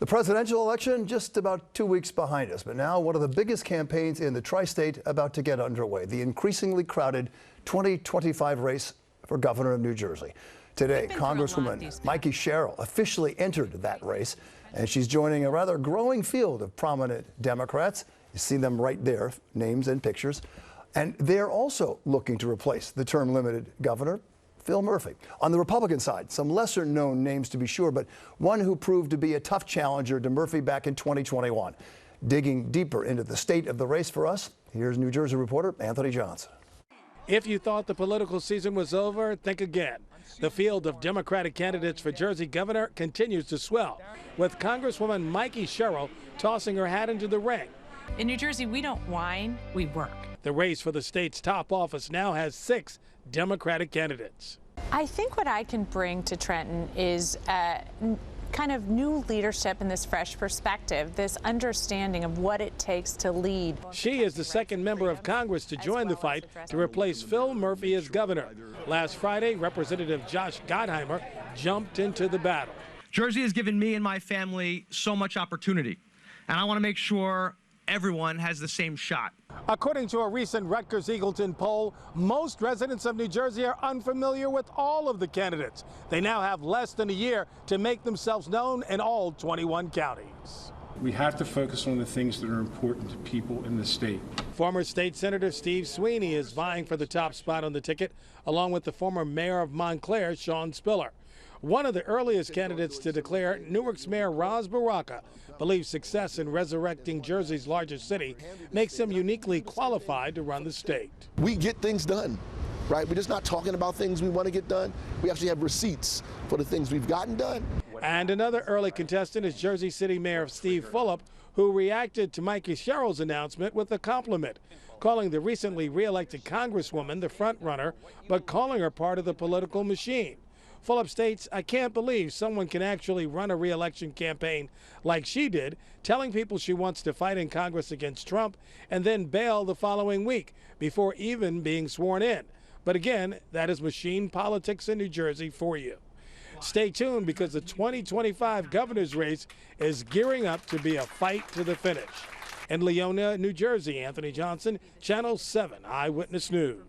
The presidential election just about 2 weeks behind us, but now one of the biggest campaigns in the tri-state about to get underway, the increasingly crowded 2025 race for governor of New Jersey. Today, Congresswoman Mikie Sherrill officially entered that race, and she's joining a rather growing field of prominent Democrats. You see them right there, names and pictures. And they're also looking to replace the term-limited governor, Phil Murphy. On the Republican side, some lesser-known names to be sure, but one who proved to be a tough challenger to Murphy back in 2021. Digging deeper into the state of the race for us, here's New Jersey reporter Anthony Johnson. If you thought the political season was over, think again. The field of Democratic candidates for Jersey governor continues to swell, with Congresswoman Mikie Sherrill tossing her hat into the ring. In New Jersey, we don't whine, we work. The race for the state's top office now has 6 Democratic candidates. I think what I can bring to Trenton is kind of new leadership and this fresh perspective, this understanding of what it takes to lead. She is the second member of Congress to join the fight to replace Phil Murphy as governor. Last Friday, Representative Josh Gottheimer jumped into the battle. Jersey has given me and my family so much opportunity, and I want to make sure everyone has the same shot. According to a recent Rutgers-Eagleton poll, most residents of New Jersey are unfamiliar with all of the candidates. They now have less than a year to make themselves known in all 21 counties. We have to focus on the things that are important to people in the state. Former State Senator Steve Sweeney is vying for the top spot on the ticket, along with the former mayor of Montclair, Sean Spiller. One of the earliest candidates to declare, Newark's Mayor Ras Baraka, believes success in resurrecting Jersey's largest city makes him uniquely qualified to run the state. We get things done, right? We're just not talking about things we want to get done. We actually have receipts for the things we've gotten done. And another early contestant is Jersey City Mayor Steve Fulop, who reacted to Mikie Sherrill's announcement with a compliment, calling the recently re-elected Congresswoman the front runner, but calling her part of the political machine. Fulop states, "I can't believe someone can actually run a re-election campaign like she did, telling people she wants to fight in Congress against Trump and then bail the following week before even being sworn in." But again, that is machine politics in New Jersey for you. Stay tuned, because the 2025 governor's race is gearing up to be a fight to the finish. In Leona, New Jersey, Anthony Johnson, Channel 7 Eyewitness News.